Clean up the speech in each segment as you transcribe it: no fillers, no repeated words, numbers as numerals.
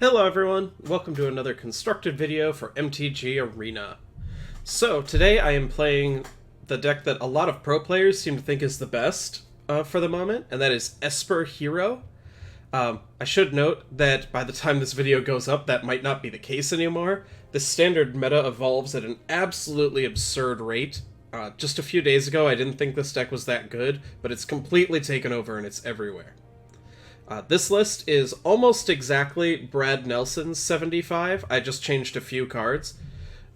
Hello everyone, welcome to another constructed video for MTG Arena. So today I am playing the deck that a lot of pro players seem to think is the best for the moment, and that is Esper Hero. I should note that by the time this video goes up, that might not be the case anymore. The standard meta evolves at an absolutely absurd rate. Just a few days ago I didn't think this deck was that good, but it's completely taken over and it's everywhere. This list is almost exactly Brad Nelson's 75, I just changed a few cards.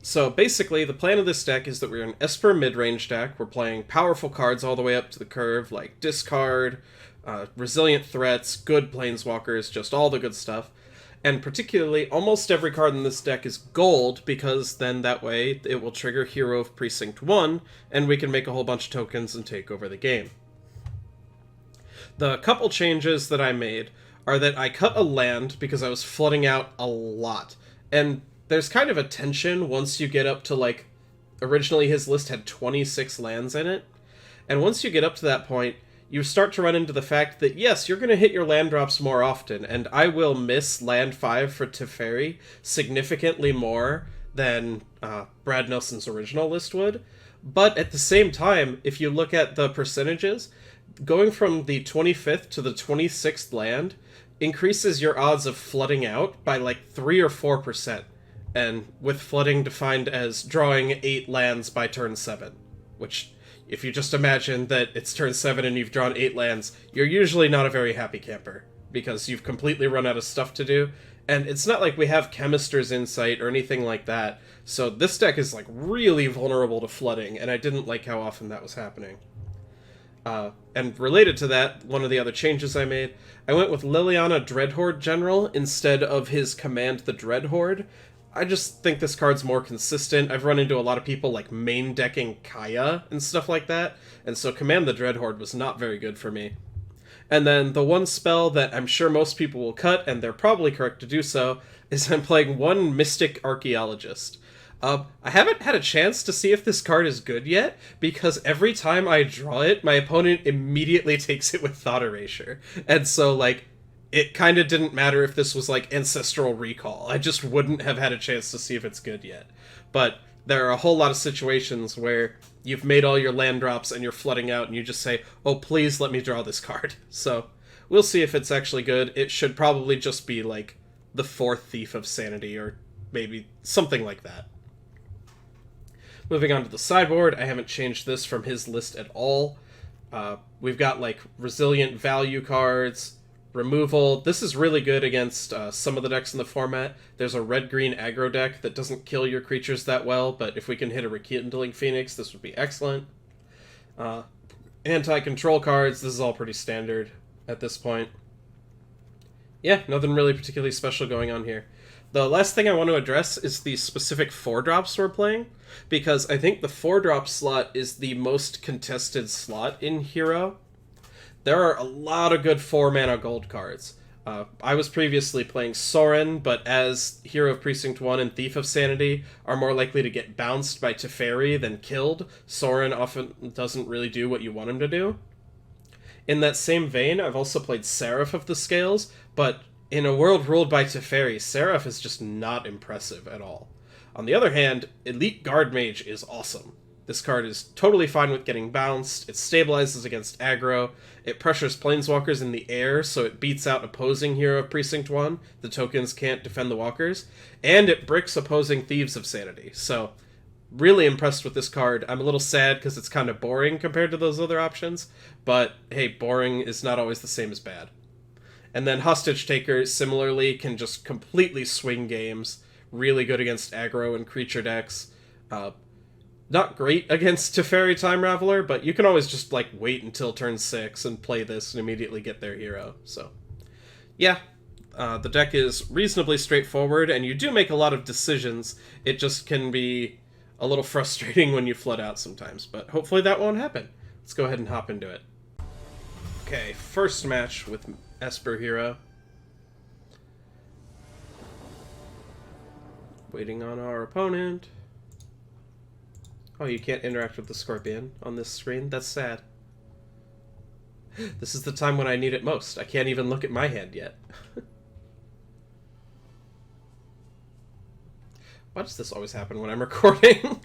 So basically, the plan of this deck is that we're an Esper mid-range deck, we're playing powerful cards all the way up to the curve, like Discard, Resilient Threats, good Planeswalkers, just all the good stuff. And particularly, almost every card in this deck is gold, because then that way it will trigger Hero of Precinct One, and we can make a whole bunch of tokens and take over the game. The couple changes that I made are that I cut a land because I was flooding out a lot. And there's kind of a tension once you get up to, like, originally his list had 26 lands in it. And once you get up to that point, you start to run into the fact that, yes, you're going to hit your land drops more often, and I will miss land 5 for Teferi significantly more than Brad Nelson's original list would. But at the same time, if you look at the percentages, going from the 25th to the 26th land increases your odds of flooding out by like 3 or 4%, and with flooding defined as drawing 8 lands by turn 7, which, if you just imagine that it's turn 7 and you've drawn 8 lands, you're usually not a very happy camper, because you've completely run out of stuff to do, and it's not like we have Chemister's Insight or anything like that, so this deck is like really vulnerable to flooding, and I didn't like how often that was happening. And related to that, one of the other changes I made, I went with Liliana Dreadhorde General instead of his Command the Dreadhorde. I just think this card's more consistent. I've run into a lot of people like main decking Kaya and stuff like that, and so Command the Dreadhorde was not very good for me. And then the one spell that I'm sure most people will cut, and they're probably correct to do so, is I'm playing one Mystic Archaeologist. I haven't had a chance to see if this card is good yet, because every time I draw it, my opponent immediately takes it with Thought Erasure. And so, like, it kind of didn't matter if this was, like, Ancestral Recall. I just wouldn't have had a chance to see if it's good yet. But there are a whole lot of situations where you've made all your land drops and you're flooding out and you just say, oh, please let me draw this card. So, we'll see if it's actually good. It should probably just be, like, the 4th Thief of Sanity, or maybe something like that. Moving on to the sideboard, I haven't changed this from his list at all. We've got, like, resilient value cards, removal. This is really good against some of the decks in the format. There's a red-green aggro deck that doesn't kill your creatures that well, but if we can hit a Rekindling Phoenix, this would be excellent. Anti-control cards, this is all pretty standard at this point. Yeah, nothing really particularly special going on here. The last thing I want to address is the specific 4-drops we're playing, because I think the 4-drop slot is the most contested slot in Hero. There are a lot of good 4-mana gold cards. I was previously playing Sorin, but as Hero of Precinct One and Thief of Sanity are more likely to get bounced by Teferi than killed, Sorin often doesn't really do what you want him to do. In that same vein, I've also played Seraph of the Scales, but in a world ruled by Teferi, Seraph is just not impressive at all. On the other hand, Elite Guardmage is awesome. This card is totally fine with getting bounced, it stabilizes against aggro, it pressures Planeswalkers in the air so it beats out opposing Hero of Precinct 1, the tokens can't defend the walkers, and it bricks opposing Thieves of Sanity. So, really impressed with this card. I'm a little sad because it's kind of boring compared to those other options, but hey, boring is not always the same as bad. And then Hostage Taker, similarly, can just completely swing games. Really good against aggro and creature decks. Not great against Teferi Time Raveler, but you can always just, like, wait until turn 6 and play this and immediately get their hero. So, yeah. The deck is reasonably straightforward, and you do make a lot of decisions. It just can be a little frustrating when you flood out sometimes, but hopefully that won't happen. Let's go ahead and hop into it. Okay, first match with Esper Hero. Waiting on our opponent. Oh, you can't interact with the Scorpion on this screen? That's sad. This is the time when I need it most. I can't even look at my hand yet. Why does this always happen when I'm recording?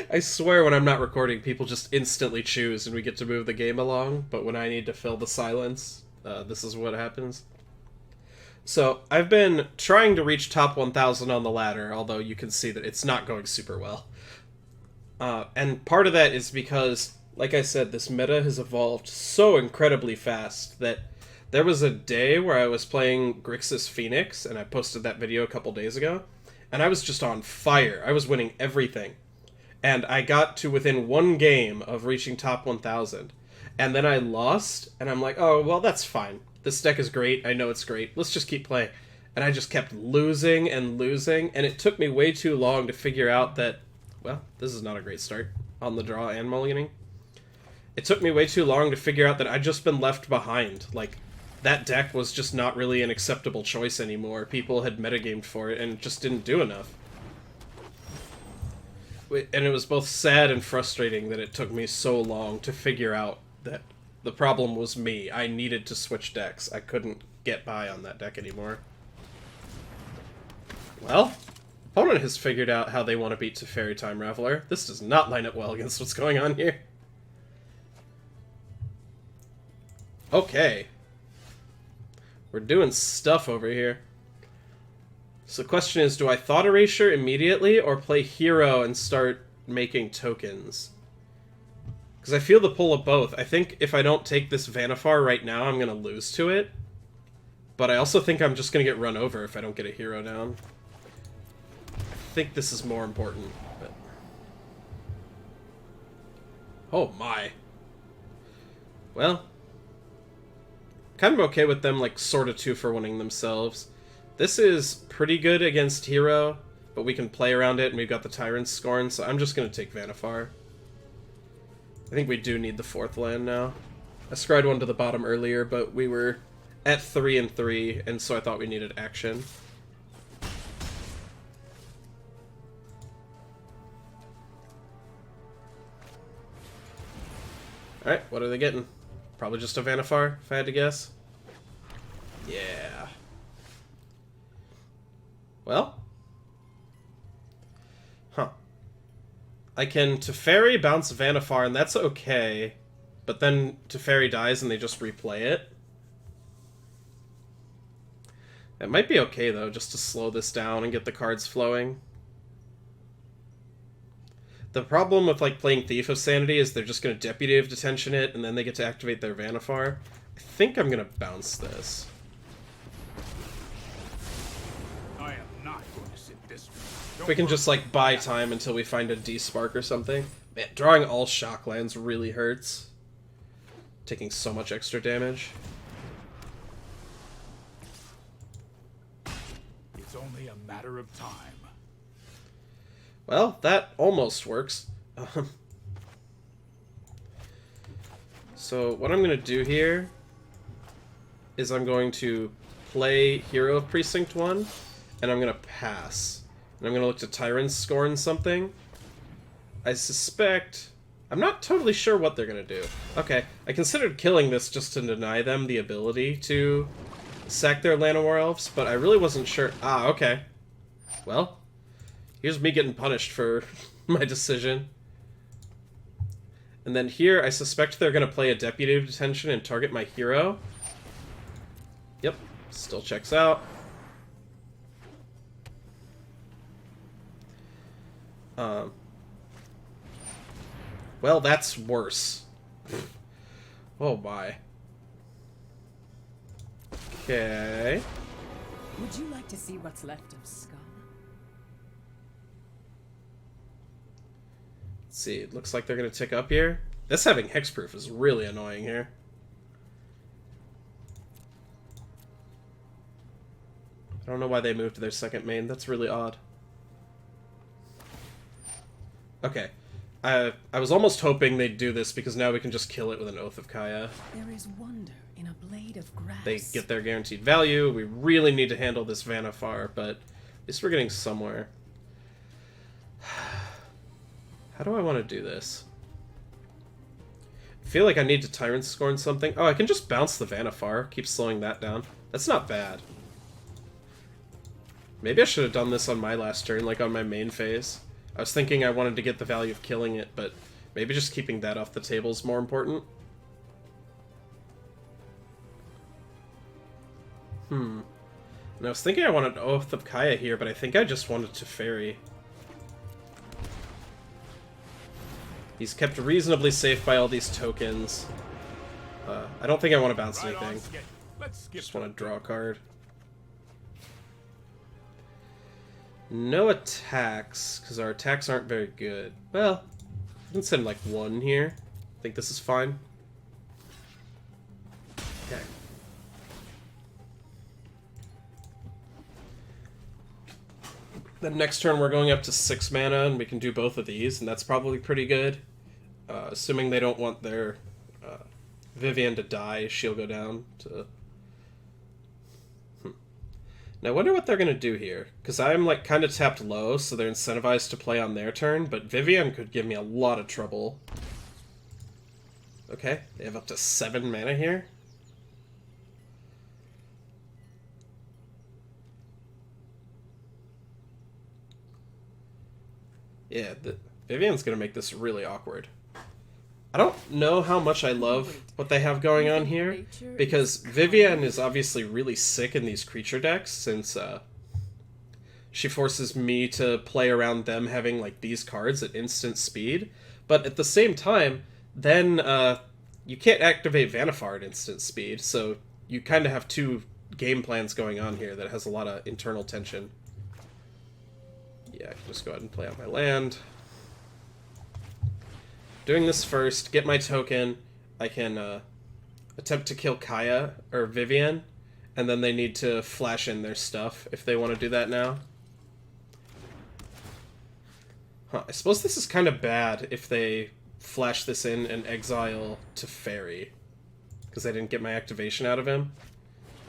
I swear when I'm not recording, people just instantly choose and we get to move the game along, but when I need to fill the silence, this is what happens. So, I've been trying to reach top 1000 on the ladder, although you can see that it's not going super well. And part of that is because, like I said, this meta has evolved so incredibly fast that there was a day where I was playing Grixis Phoenix, and I posted that video a couple days ago, and I was just on fire. I was winning everything. And I got to within one game of reaching top 1000. And then I lost, and I'm like, oh, well, that's fine. This deck is great. I know it's great. Let's just keep playing. And I just kept losing and losing, and it took me way too long to figure out that, well, this is not a great start on the draw and mulliganing. It took me way too long to figure out that I'd just been left behind. Like, that deck was just not really an acceptable choice anymore. People had metagamed for it and just didn't do enough. And it was both sad and frustrating that it took me so long to figure out that the problem was me. I needed to switch decks. I couldn't get by on that deck anymore. Well, opponent has figured out how they want to beat Teferi Time Raveler. This does not line up well against what's going on here. Okay. We're doing stuff over here. So the question is, do I Thought Erasure immediately, or play Hero and start making tokens? Because I feel the pull of both. I think if I don't take this Vannifar right now, I'm going to lose to it. But I also think I'm just going to get run over if I don't get a hero down. I think this is more important. But... oh my. Well... kind of okay with them, like, sort of 2-for-1ing themselves. This is pretty good against Hero, but we can play around it, and we've got the Tyrant Scorn, so I'm just going to take Vannifar. I think we do need the 4th land now. I scryed one to the bottom earlier, but we were at 3 and 3, and so I thought we needed action. Alright, what are they getting? Probably just a Vannifar, if I had to guess. Yeah. Well. Huh. I can Teferi bounce Vannifar, and that's okay. But then Teferi dies and they just replay it. It might be okay, though, just to slow this down and get the cards flowing. The problem with, like, playing Thief of Sanity is they're just going to Deputy of Detention it, and then they get to activate their Vannifar. I think I'm going to bounce this. I am not going to sit this way. We can just, like, buy time until we find a Despark or something. Man, drawing all shock lands really hurts. Taking so much extra damage. It's only a matter of time. Well, that almost works. So what I'm going to do here is I'm going to play Hero of Precinct One, and I'm going to pass. And I'm going to look to Tyrant Scorn something. I suspect... I'm not totally sure what they're going to do. Okay, I considered killing this just to deny them the ability to sack their Llanowar Elves, but I really wasn't sure. Ah, okay. Well... here's me getting punished for my decision. And then here, I suspect they're going to play a Deputy of Detention and target my hero. Yep, still checks out. Well, that's worse. Oh my. Okay. Would you like to see what's left of Scum? Let's see, it looks like they're going to tick up here. This having hexproof is really annoying here. I don't know why they moved to their second main. That's really odd. Okay. I was almost hoping they'd do this because now we can just kill it with an Oath of Kaya. There is wonder in a blade of grass. They get their guaranteed value. We really need to handle this Vannifar, but at least we're getting somewhere. How do I want to do this? I feel like I need to Tyrant Scorn something. Oh, I can just bounce the Vannifar. Keep slowing that down. That's not bad. Maybe I should have done this on my last turn, like on my main phase. I was thinking I wanted to get the value of killing it, but maybe just keeping that off the table is more important. And I was thinking I wanted Oath of Kaya here, but I think I just wanted Teferi. He's kept reasonably safe by all these tokens. I don't think I want to bounce anything. Just want to draw a card. No attacks, because our attacks aren't very good. Well, I can send like 1 here. I think this is fine. Okay. Then next turn we're going up to 6 mana, and we can do both of these, and that's probably pretty good. Assuming they don't want their Vivien to die, she'll go down to... Now I wonder what they're going to do here, because I'm like kind of tapped low, so they're incentivized to play on their turn, but Vivien could give me a lot of trouble. Okay, they have up to 7 mana here. Yeah, Vivien's going to make this really awkward. I don't know how much I love what they have going on here, because Vivien is obviously really sick in these creature decks, since she forces me to play around them having like these cards at instant speed, but at the same time, then you can't activate Vannifar at instant speed, so you kind of have 2 game plans going on here that has a lot of internal tension. Yeah, I can just go ahead and play out my land. Doing this first, get my token, I can attempt to kill Kaya, or Vivien, and then they need to flash in their stuff if they want to do that now. Huh, I suppose this is kind of bad if they flash this in and exile Teferi, because I didn't get my activation out of him.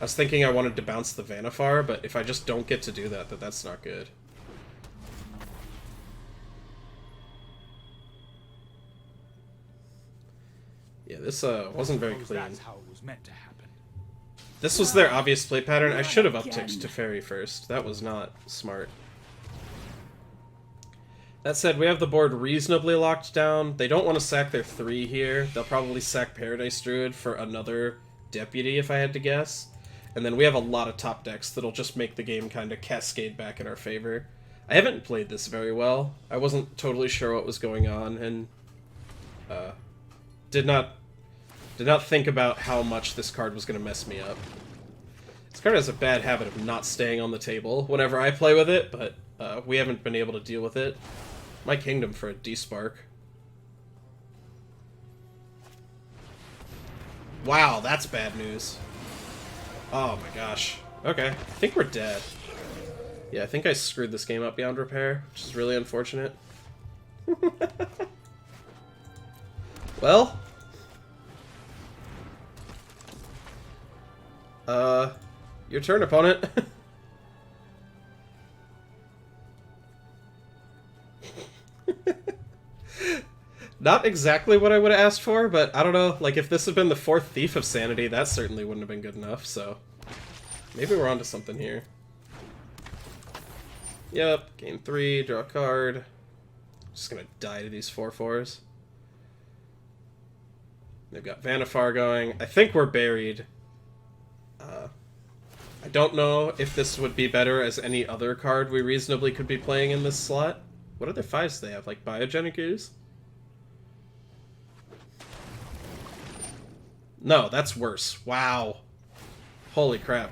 I was thinking I wanted to bounce the Vannifar, but if I just don't get to do that, that's not good. Yeah, this wasn't very clean. That's how it was meant to happen. This was their obvious play pattern. I should have upticked Teferi first. That was not smart. That said, we have the board reasonably locked down. They don't want to sack their 3 here. They'll probably sack Paradise Druid for another Deputy, if I had to guess. And then we have a lot of top decks that'll just make the game kind of cascade back in our favor. I haven't played this very well. I wasn't totally sure what was going on, and did not think about how much this card was going to mess me up. This card has a bad habit of not staying on the table whenever I play with it, but we haven't been able to deal with it. My Kingdom for a Despark. Wow, that's bad news. Oh my gosh. Okay, I think we're dead. Yeah, I think I screwed this game up beyond repair, which is really unfortunate. Well... your turn, opponent. Not exactly what I would have asked for, but I don't know, like if this had been the 4th Thief of Sanity, that certainly wouldn't have been good enough, so... Maybe we're onto something here. Yep, gain 3, draw a card. Just gonna die to these 4/4s. They've got Vannifar going. I think we're buried. I don't know if this would be better as any other card we reasonably could be playing in this slot. What other 5s do they have? Like Biogenic Ooze? No, that's worse. Wow. Holy crap.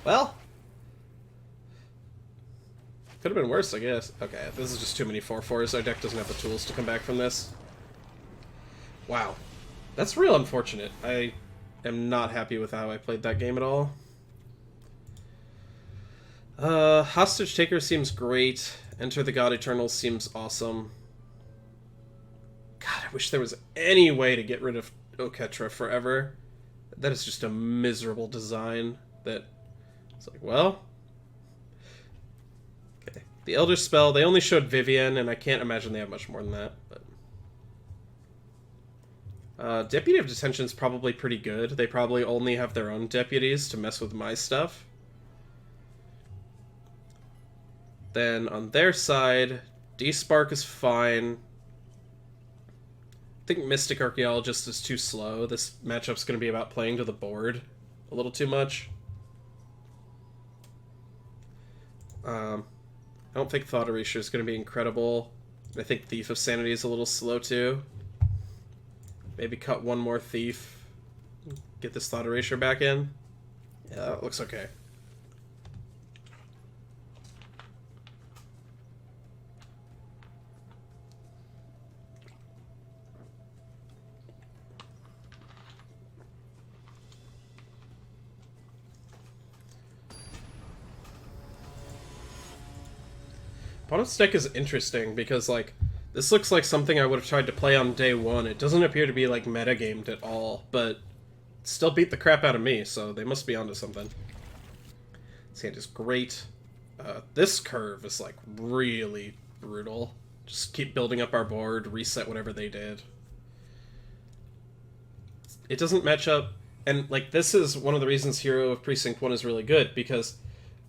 Well. Could have been worse, I guess. Okay, this is just too many 4/4s. Our deck doesn't have the tools to come back from this. Wow. That's real unfortunate. I am not happy with how I played that game at all. Hostage Taker seems great. Enter the God Eternal seems awesome. God, I wish there was any way to get rid of Oketra forever. That is just a miserable design that... It's like, well... Okay. The Elderspell, they only showed Vivien, and I can't imagine they have much more than that, but... Deputy of Detention is probably pretty good. They probably only have their own deputies to mess with my stuff. Then on their side, Despark is fine. I think Mystic Archaeologist is too slow. This matchup's going to be about playing to the board a little too much. I don't think Thought Erasure is going to be incredible. I think Thief of Sanity is a little slow too. Maybe cut one more Thief. Get this Thought Erasure back in. Yeah, that looks okay. Opponent's deck is interesting because, like, this looks like something I would have tried to play on day one. It doesn't appear to be, like, metagamed at all, but it still beat the crap out of me, so they must be onto something. This hand is great. This curve is, like, really brutal. Just keep building up our board, reset whatever they did. It doesn't match up, and, like, this is one of the reasons Hero of Precinct One is really good, because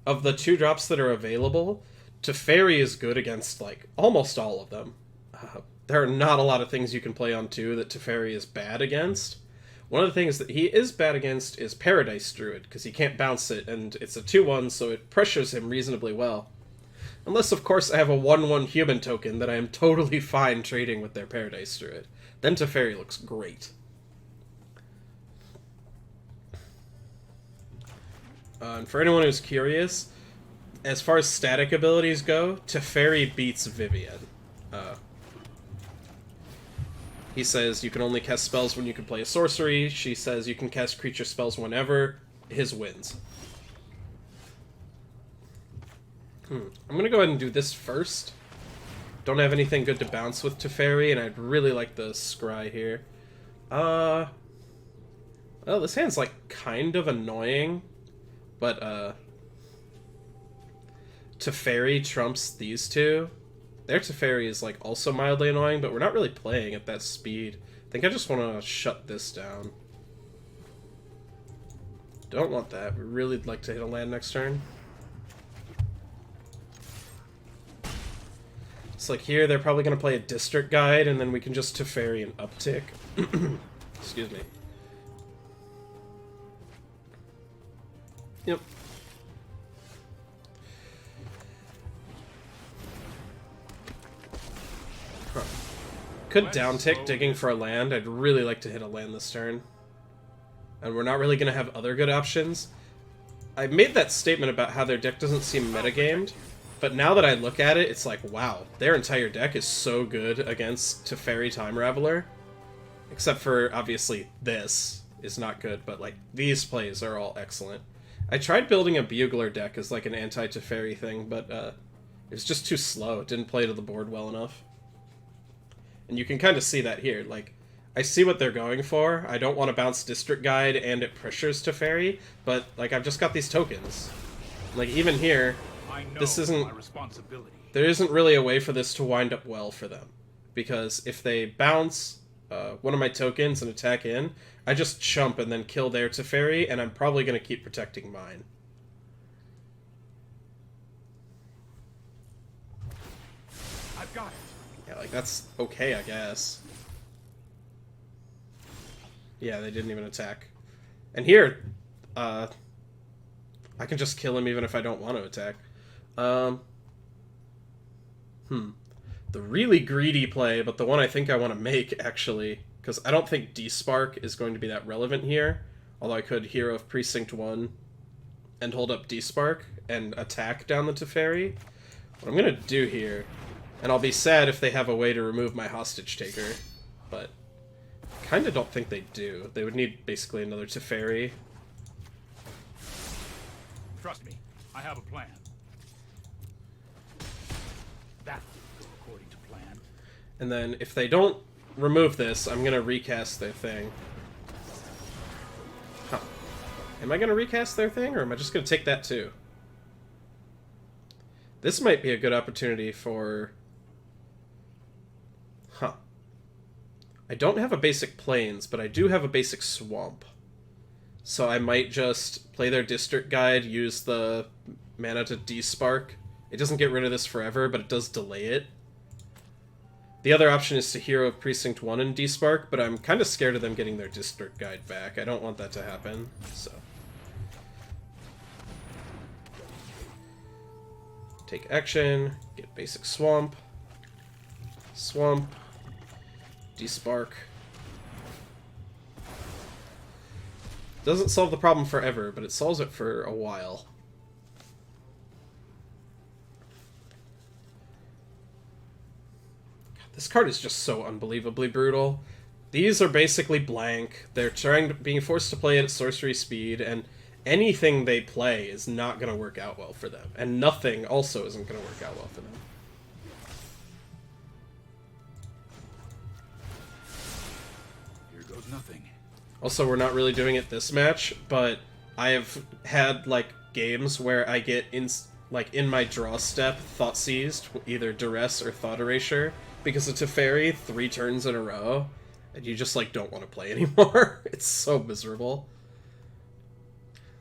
of the 2-drops that are available, Teferi is good against, like, almost all of them. There are not a lot of things you can play on 2 that Teferi is bad against. One of the things that he is bad against is Paradise Druid, because he can't bounce it, and it's a 2-1, so it pressures him reasonably well. Unless, of course, I have a 1-1 human token that I am totally fine trading with their Paradise Druid. Then Teferi looks great. And for anyone who's curious, as far as static abilities go, Teferi beats Vivian. He says you can only cast spells when you can play a sorcery. She says you can cast creature spells whenever. His wins. I'm going to go ahead and do this first. Don't have anything good to bounce with Teferi, and I'd really like the Scry here. Well, this hand's, like, kind of annoying, but, Teferi trumps these two. Their Teferi is, like, also mildly annoying, but we're not really playing at that speed. I think I just want to shut this down. Don't want that. We really would like to hit a land next turn. It's like here, they're probably going to play a District Guide, and then we can just Teferi an uptick. Excuse me. Yep. Huh. Could downtick digging for a land. I'd really like to hit a land this turn. And we're not really going to have other good options. I made that statement about how their deck doesn't seem metagamed, but now that I look at it, it's like, wow, their entire deck is so good against Teferi Time Raveler. Except for, obviously, this is not good, but, like, these plays are all excellent. I tried building a Bugler deck as, like, an anti-Teferi thing, but, it was just too slow. It didn't play to the board well enough. And you can kind of see that here. Like, I see what they're going for. I don't want to bounce District Guide and it pressures Teferi, but, like, I've just got these tokens. Like, even here, this isn't... There isn't really a way for this to wind up well for them. Because if they bounce one of my tokens and attack in, I just chump and then kill their Teferi, and I'm probably going to keep protecting mine. I've got it. Yeah, like, that's okay, I guess. Yeah, they didn't even attack. And here, I can just kill him even if I don't want to attack. The really greedy play, but the one I think I want to make, actually, because I don't think Despark is going to be that relevant here, although I could Hero of Precinct One and hold up Despark and attack down the Teferi. What I'm going to do here, and I'll be sad if they have a way to remove my Hostage Taker, but I kind of don't think they do. They would need basically another Teferi. Trust me, I have a plan. That will go according to plan. And then if they don't remove this, I'm going to recast their thing. Huh. Am I going to recast their thing, or am I just going to take that too? This might be a good opportunity for... Huh. I don't have a basic Plains, but I do have a basic Swamp. So I might just play their District Guide, use the mana to Despark. It doesn't get rid of this forever, but it does delay it. The other option is to Hero of Precinct One and Despark, but I'm kind of scared of them getting their District Guide back. I don't want that to happen, so... Take action, get basic Swamp. Swamp. Despark. Doesn't solve the problem forever, but it solves it for a while. This card is just so unbelievably brutal. These are basically blank. They're being forced to play it at sorcery speed, and anything they play is not going to work out well for them. And nothing also isn't going to work out well for them. Here goes nothing. Also, we're not really doing it this match, but I have had, like, games where I get, in my draw step, Thought Seized, either Duress or Thought Erasure, because of Teferi 3 turns in a row, and you just, like, don't want to play anymore. It's so miserable.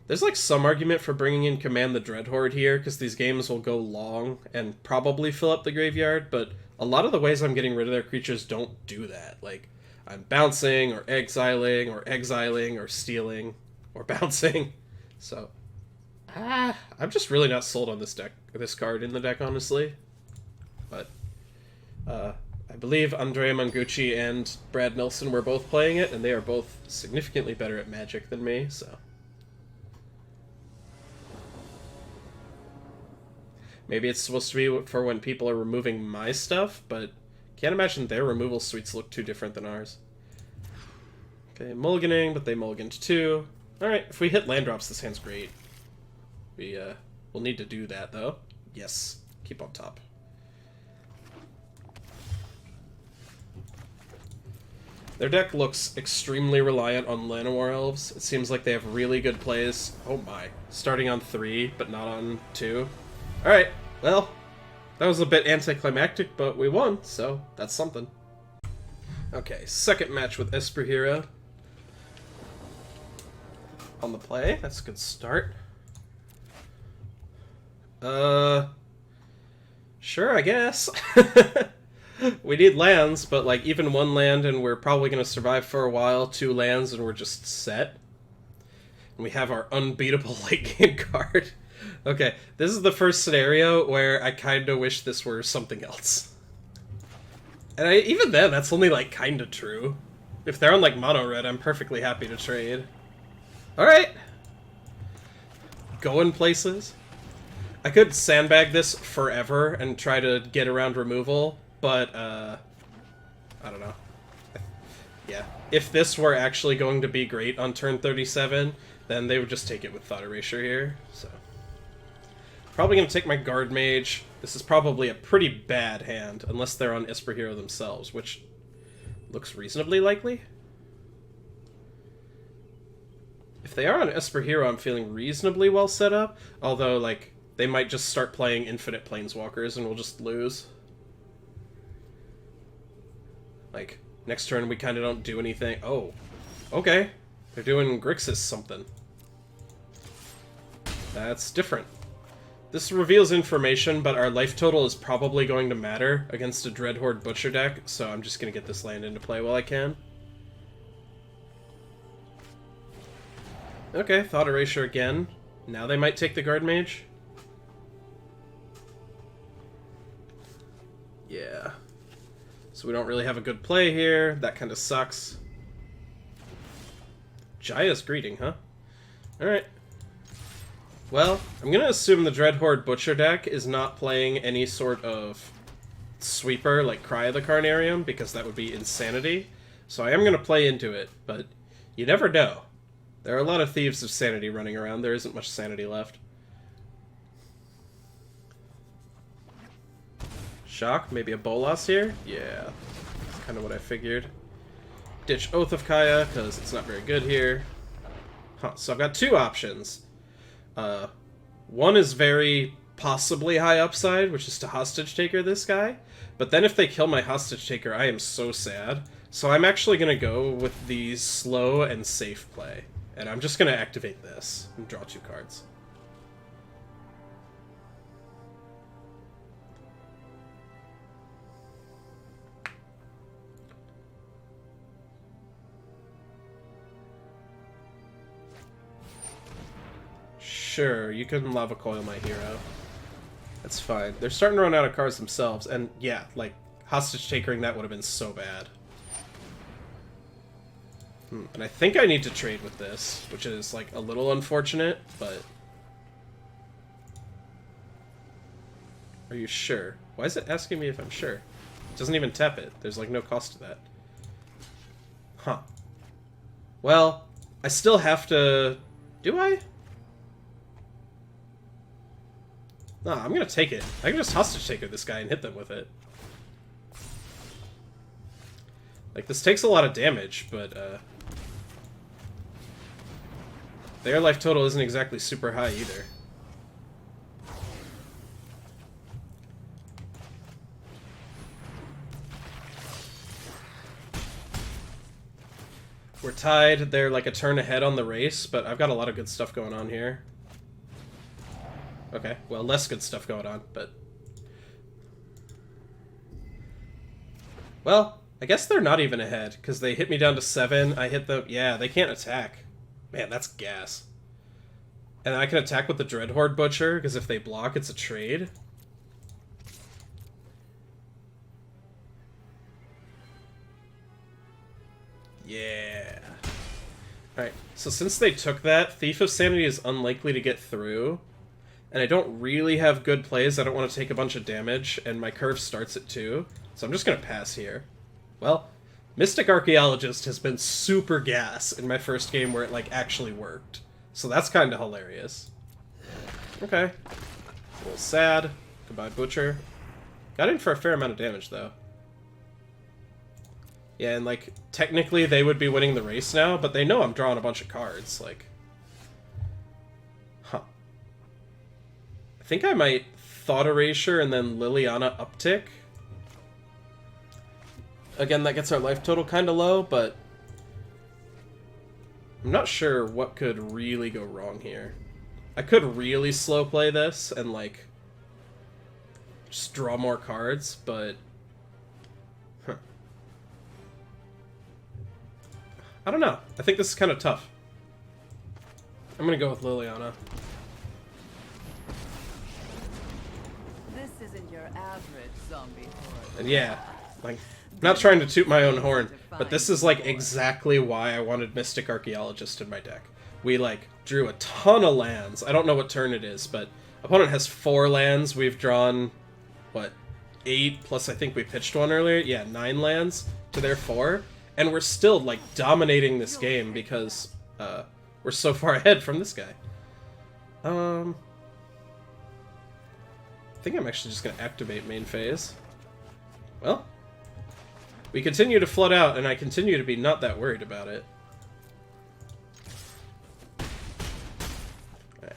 There's, like, some argument for bringing in Command the Dreadhorde here, because these games will go long and probably fill up the graveyard, but a lot of the ways I'm getting rid of their creatures don't do that. Like, I'm bouncing, or exiling, or stealing, or bouncing. So, I'm just really not sold on this card in the deck, honestly. But, I believe Andrea Mangucci and Brad Nelson were both playing it, and they are both significantly better at Magic than me, so... Maybe it's supposed to be for when people are removing my stuff, but can't imagine their removal suites look too different than ours. Okay, mulliganing, but they mulliganed too. Alright, if we hit land drops, this hand's great. We'll need to do that, though. Yes, keep on top. Their deck looks extremely reliant on Llanowar Elves. It seems like they have really good plays. Oh my. Starting on 3, but not on 2. Alright, well, that was a bit anticlimactic, but we won, so that's something. Okay, second match with Esper Hero. On the play, that's a good start. Sure, I guess. We need lands, but like even 1 land and we're probably going to survive for a while, 2 lands and we're just set. And we have our unbeatable late game card. Okay, this is the first scenario where I kind of wish this were something else. And even then, that's only, like, kind of true. If they're on, like, mono-red, I'm perfectly happy to trade. Alright. Going places. I could sandbag this forever and try to get around removal, but, I don't know. Yeah. If this were actually going to be great on turn 37, then they would just take it with Thought Erasure here, so... Probably going to take my Guardmage. This is probably a pretty bad hand, unless they're on Esper Hero themselves, which looks reasonably likely. If they are on Esper Hero, I'm feeling reasonably well set up, although, like, they might just start playing Infinite Planeswalkers and we'll just lose. Like, next turn we kind of don't do anything. Oh, okay. They're doing Grixis something. That's different. This reveals information, but our life total is probably going to matter against a Dreadhorde Butcher deck, so I'm just going to get this land into play while I can. Okay, Thought Erasure again. Now they might take the Guardmage. Yeah. So we don't really have a good play here. That kind of sucks. Jaya's Greeting, huh? Alright. Well, I'm going to assume the Dreadhorde Butcher deck is not playing any sort of sweeper like Cry of the Carnarium, because that would be insanity. So I am going to play into it, but you never know. There are a lot of Thieves of Sanity running around. There isn't much sanity left. Shock? Maybe a Bolas here? Yeah, that's kind of what I figured. Ditch Oath of Kaya, because it's not very good here. Huh, so I've got 2 options. One is very possibly high upside, which is to Hostage Taker this guy. But then if they kill my Hostage Taker, I am so sad. So I'm actually going to go with the slow and safe play. And I'm just going to activate this and draw 2 cards. Sure, you can Lava Coil my hero. That's fine. They're starting to run out of cards themselves, and yeah, like, Hostage Takering that would have been so bad. And I think I need to trade with this, which is, like, a little unfortunate, but... Are you sure? Why is it asking me if I'm sure? It doesn't even tap it. There's, like, no cost to that. Huh. Well, I still have to... Do I? No, I'm gonna take it. I can just Hostage Taker this guy and hit them with it. Like, this takes a lot of damage, but, their life total isn't exactly super high either. We're tied. They're like a turn ahead on the race, but I've got a lot of good stuff going on here. Okay, well, less good stuff going on, but... Well, I guess they're not even ahead, because they hit me down to 7. I hit the... Yeah, they can't attack. Man, that's gas. And I can attack with the Dreadhorde Butcher, because if they block, it's a trade. Yeah. Alright, so since they took that, Thief of Sanity is unlikely to get through. And I don't really have good plays. I don't want to take a bunch of damage, and my curve starts at 2. So I'm just going to pass here. Well, Mystic Archaeologist has been super gas in my first game where it, like, actually worked. So that's kind of hilarious. Okay. A little sad. Goodbye, Butcher. Got in for a fair amount of damage, though. Yeah, and, like, technically they would be winning the race now, but they know I'm drawing a bunch of cards, like... Huh. I think I might Thought Erasure and then Liliana uptick. Again, that gets our life total kind of low, but... I'm not sure what could really go wrong here. I could really slow play this and, like... just draw more cards, but... Huh. I don't know. I think this is kind of tough. I'm gonna go with Liliana. This isn't your average zombie horde. And yeah, like, I'm not trying to toot my own horn, but this is, like, exactly why I wanted Mystic Archaeologist in my deck. We, like, drew a ton of lands. I don't know what turn it is, but opponent has 4 lands. We've drawn, what, 8, plus I think we pitched one earlier? Yeah, 9 lands to their 4. And we're still, like, dominating this game because we're so far ahead from this guy. I think I'm actually just going to activate main phase. Well, we continue to flood out, and I continue to be not that worried about it.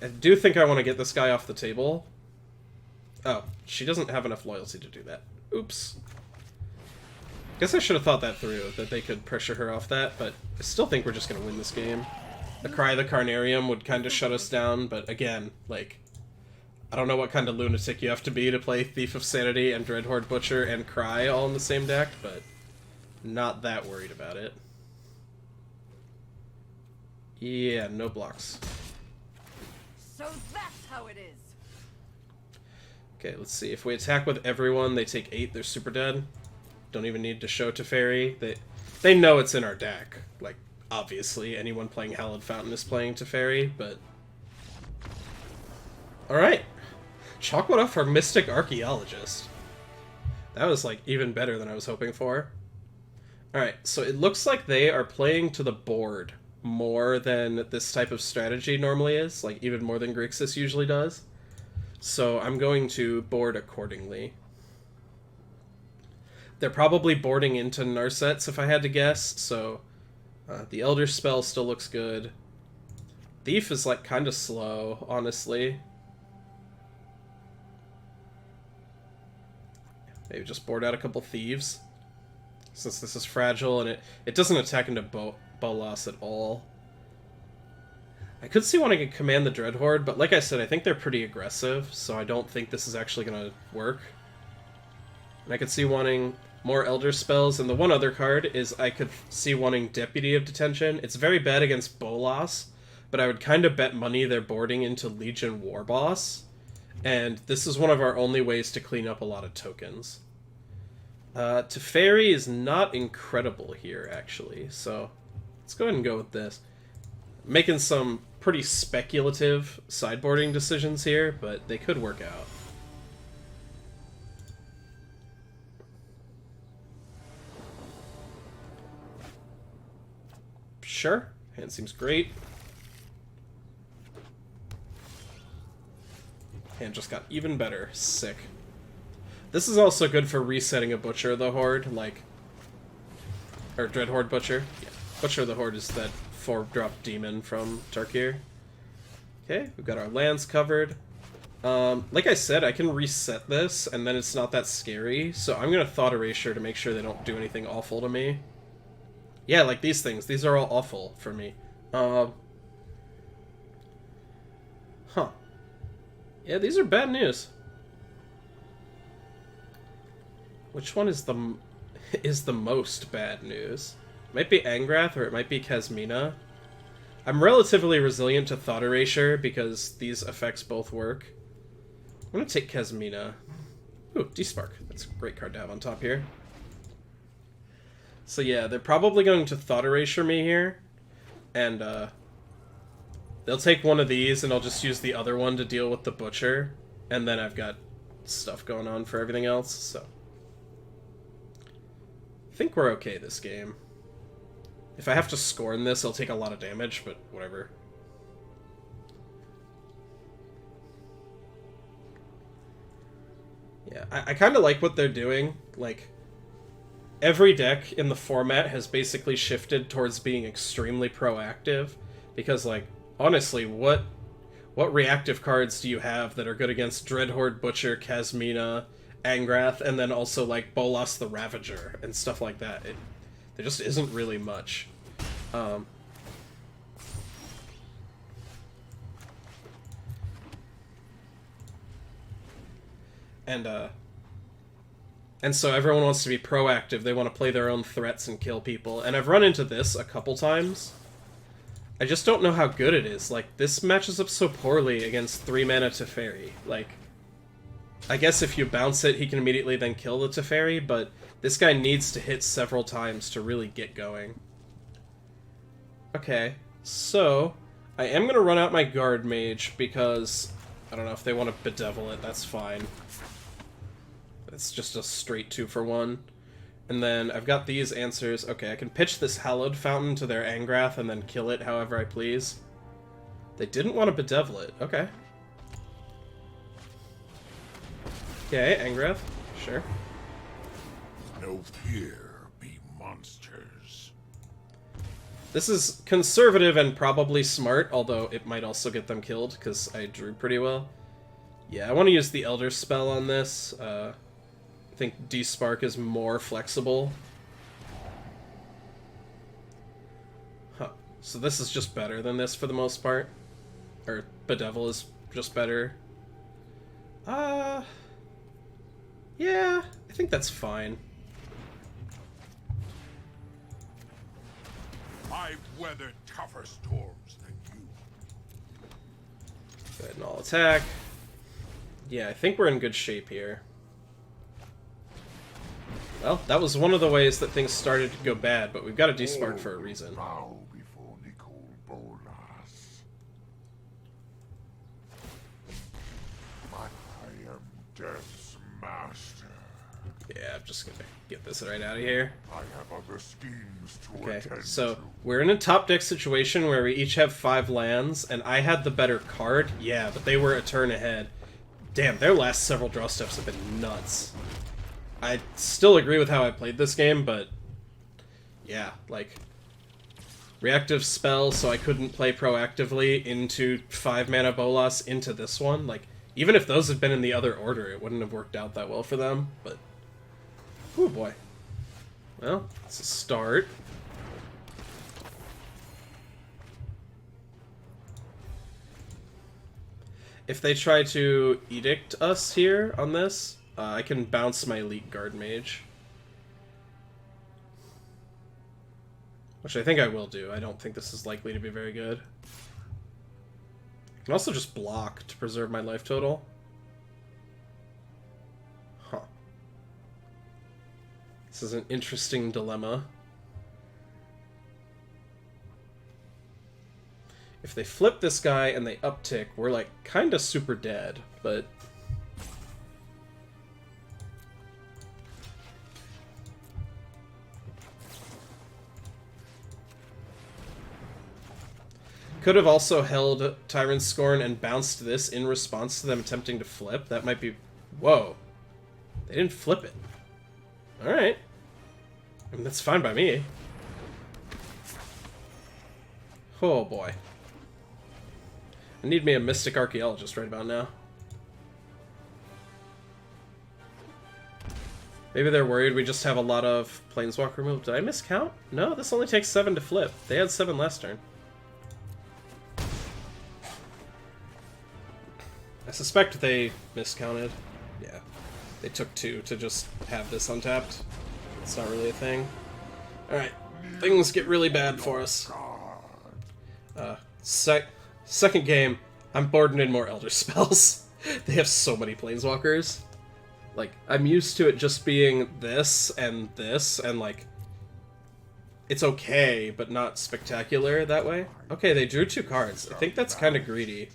I do think I want to get this guy off the table. Oh, she doesn't have enough loyalty to do that. Oops. Guess I should have thought that through, that they could pressure her off that, but I still think we're just going to win this game. A Cry the Carnarium would kind of shut us down, but again, like, I don't know what kind of lunatic you have to be to play Thief of Sanity and Dreadhorde Butcher and Cry all in the same deck, but not that worried about it. Yeah, no blocks. So that's how it is. Okay, let's see. If we attack with everyone, they take 8, they're super dead. Don't even need to show Teferi. They know it's in our deck. Like, obviously, anyone playing Hallowed Fountain is playing Teferi, but... Alright. Chalk one up for Mystic Archaeologist. That was, like, even better than I was hoping for. Alright, so it looks like they are playing to the board more than this type of strategy normally is. Like, even more than Grixis usually does. So I'm going to board accordingly. They're probably boarding into Narsets, if I had to guess, so the Elderspell still looks good. Thief is, like, kind of slow, honestly. Maybe just board out a couple Thieves. since this is fragile, and it doesn't attack into Bolas at all. I could see wanting to Command the Dreadhorde, but like I said, I think they're pretty aggressive, so I don't think this is actually going to work. And I could see wanting more Elderspells, and the one other card is I could see wanting Deputy of Detention. It's very bad against Bolas, but I would kind of bet money they're boarding into Legion Warboss, and this is one of our only ways to clean up a lot of tokens. Teferi is not incredible here, actually, so let's go ahead and go with this. Making some pretty speculative sideboarding decisions here, but they could work out. Sure, hand seems great. Hand just got even better. Sick. This is also good for resetting a Butcher of the Horde, like... Or Dreadhorde Butcher. Yeah. Butcher of the Horde is that 4-drop demon from Tarkir. Okay, we've got our lands covered. Like I said, I can reset this, and then it's not that scary, so I'm gonna Thought Erasure to make sure they don't do anything awful to me. Yeah, like these things. These are all awful for me. Huh. Yeah, these are bad news. Which one is the most bad news? It might be Angrath, or it might be Kasmina. I'm relatively resilient to Thought Erasure because these effects both work. I'm gonna take Kasmina. Ooh, Despark. That's a great card to have on top here. So yeah, they're probably going to Thought Erasure me here, and they'll take one of these, and I'll just use the other one to deal with the Butcher, and then I've got stuff going on for everything else, so... I think we're okay this game. If I have to Scorn this, I'll take a lot of damage, but whatever. Yeah, I kind of like what they're doing. Like, every deck in the format has basically shifted towards being extremely proactive, because, like, honestly, what reactive cards do you have that are good against Dreadhorde, Butcher, Kasmina, Angrath, and then also, like, Bolas the Ravager, and stuff like that? There just isn't really much. And so everyone wants to be proactive. They want to play their own threats and kill people. And I've run into this a couple times. I just don't know how good it is. Like, this matches up so poorly against 3-mana Teferi. Like, I guess if you bounce it, he can immediately then kill the Teferi, but this guy needs to hit several times to really get going. Okay, so I am going to run out my Guardmage because, I don't know, if they want to Bedevil it, that's fine. It's just a straight 2-for-1. And then I've got these answers. Okay, I can pitch this Hallowed Fountain to their Angrath and then kill it however I please. They didn't want to Bedevil it. Okay. Okay, Angrath. Sure. No fear, be monsters. This is conservative and probably smart, although it might also get them killed, because I drew pretty well. Yeah, I want to use the Elderspell on this. I think Despark is more flexible. Huh. So this is just better than this for the most part. Or Bedevil is just better. Yeah, I think that's fine. I've weathered tougher storms than you. Go ahead and I'll attack. Yeah, I think we're in good shape here. Well, that was one of the ways that things started to go bad, but we've got a Despark for a reason. Bow before Nicole Bolas. I am Death's master. Yeah, I'm just gonna get this right out of here. I have other schemes to Okay, attend so to. we're in a top deck situation where we each have 5 lands, and I had the better card. Yeah, but they were a turn ahead. Damn, their last several draw steps have been nuts. I still agree with how I played this game, but yeah, like, reactive spell, so I couldn't play proactively into 5-mana Bolas into this one. Like, even if those had been in the other order, it wouldn't have worked out that well for them, but... Oh boy. Well, it's a start. If they try to edict us here on this, I can bounce my Elite Guardmage. Which I think I will do. I don't think this is likely to be very good. I can also just block to preserve my life total. Huh. This is an interesting dilemma. If they flip this guy and they uptick, we're like kinda super dead, but... Could have also held Tyrant Scorn and bounced this in response to them attempting to flip. That might be... Whoa. They didn't flip it. Alright. I mean, that's fine by me. Oh boy. I need me a Mystic Archaeologist right about now. Maybe they're worried we just have a lot of Planeswalker removal. Did I miscount? No, this only takes 7 to flip. They had 7 last turn. I suspect they miscounted. Yeah. They took 2 to just have this untapped. It's not really a thing. Alright. Things get really bad for us. Second game, I'm boarding in more Elderspells. They have so many Planeswalkers. Like, I'm used to it just being this, and like... It's okay, but not spectacular that way. Okay, they drew 2 cards. I think that's kind of greedy.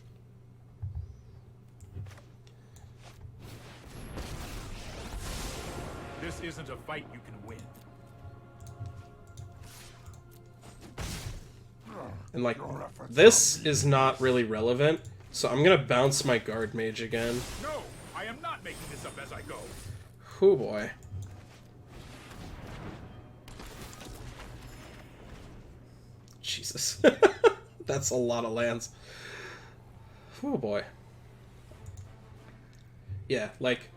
This isn't a fight you can win. And like, this is not really relevant, so I'm gonna bounce my Guardmage again. No, I am not making this up as I go. Oh boy. Jesus. That's a lot of lands. Oh boy. Yeah, like,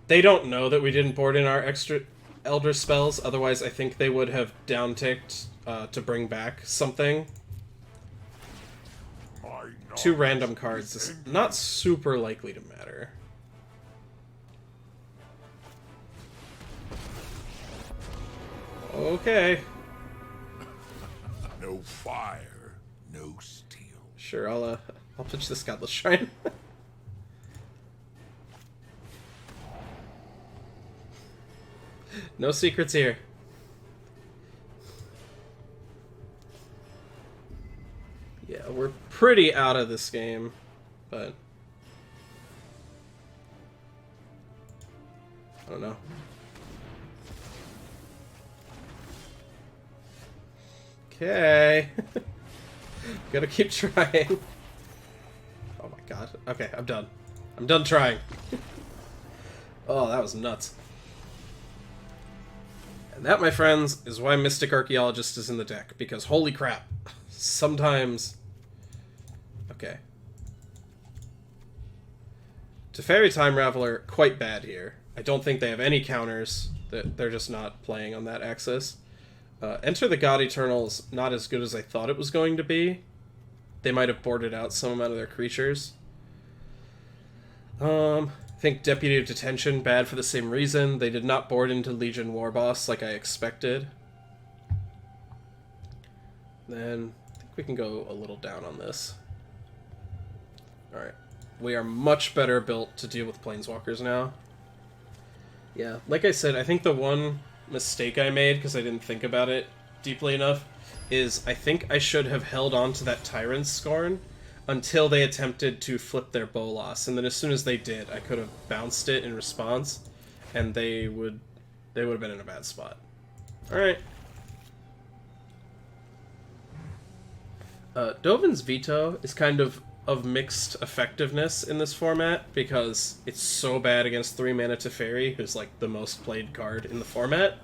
they don't know that we didn't board in our extra Elder spells, otherwise I think they would have downticked to bring back something. 2 random cards is not super likely to matter. Okay. No fire, no steel. Sure, I'll pitch this Godless Shrine. No secrets here. Yeah, we're pretty out of this game, but I don't know. Okay. Gotta keep trying. Oh my god. Okay, I'm done. I'm done trying. Oh, that was nuts. And that, my friends, is why Mystic Archaeologist is in the deck, because holy crap. Sometimes... Okay. Teferi Time Raveler, quite bad here. I don't think they have any counters. They're just not playing on that axis. Enter the God Eternal's not as good as I thought it was going to be. They might have boarded out some amount of their creatures. I think Deputy of Detention, bad for the same reason. They did not board into Legion Warboss like I expected. Then I think we can go a little down on this. Alright. We are much better built to deal with Planeswalkers now. Yeah, like I said, I think the one mistake I made, because I didn't think about it deeply enough, is I think I should have held on to that Tyrant Scorn until they attempted to flip their Bolas, and then as soon as they did, I could have bounced it in response, and they would have been in a bad spot. Alright. Dovin's Veto is kind of mixed effectiveness in this format, because it's so bad against 3-mana Teferi, who's like the most played card in the format.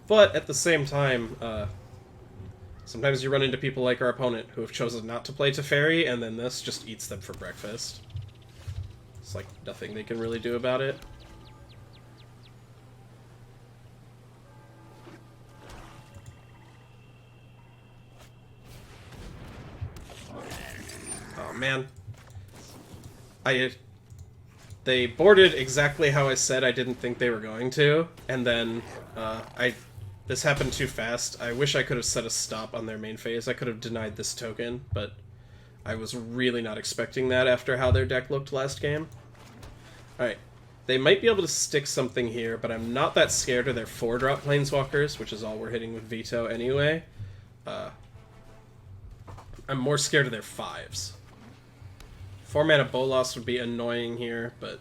But at the same time, sometimes you run into people like our opponent who have chosen not to play Teferi, and then this just eats them for breakfast. It's like nothing they can really do about it. Oh, man. They boarded exactly how I said I didn't think they were going to, and then this happened too fast. I wish I could have set a stop on their main phase. I could have denied this token, but I was really not expecting that after how their deck looked last game. Alright, they might be able to stick something here, but I'm not that scared of their 4-drop Planeswalkers, which is all we're hitting with Veto anyway. I'm more scared of their 5s. 4-mana Bolas would be annoying here, but...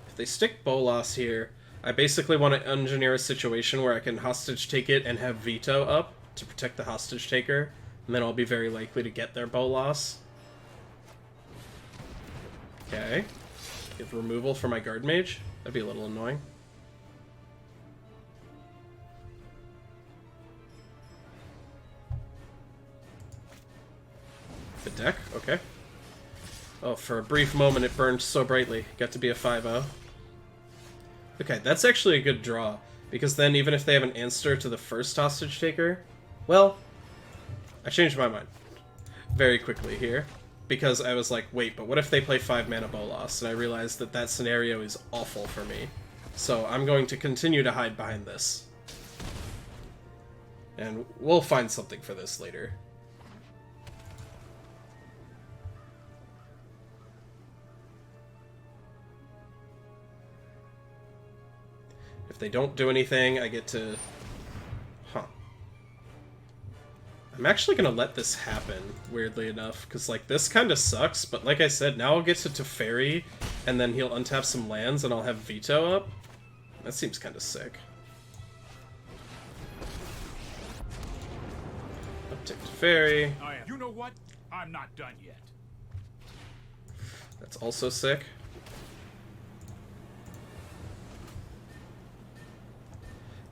if they stick Bolas here, I basically want to engineer a situation where I can hostage take it and have Veto up to protect the hostage taker, and then I'll be very likely to get their Bolas. Okay. Give removal for my Guardmage. That'd be a little annoying. The deck? Okay. Oh, for a brief moment it burned so brightly. Got to be a 5-0. Okay, that's actually a good draw, because then even if they have an answer to the first hostage taker... well, I changed my mind very quickly here, because I was like, wait, but what if they play 5-mana Bolas? And I realized that that scenario is awful for me. So I'm going to continue to hide behind this. And we'll find something for this later. If they don't do anything, I get to... huh. I'm actually gonna let this happen, weirdly enough, because, like, this kind of sucks, but like I said, now I'll get to Teferi, and then he'll untap some lands, and I'll have Veto up. That seems kind of sick. Uptick Teferi. You know what? I'm not done yet. That's also sick.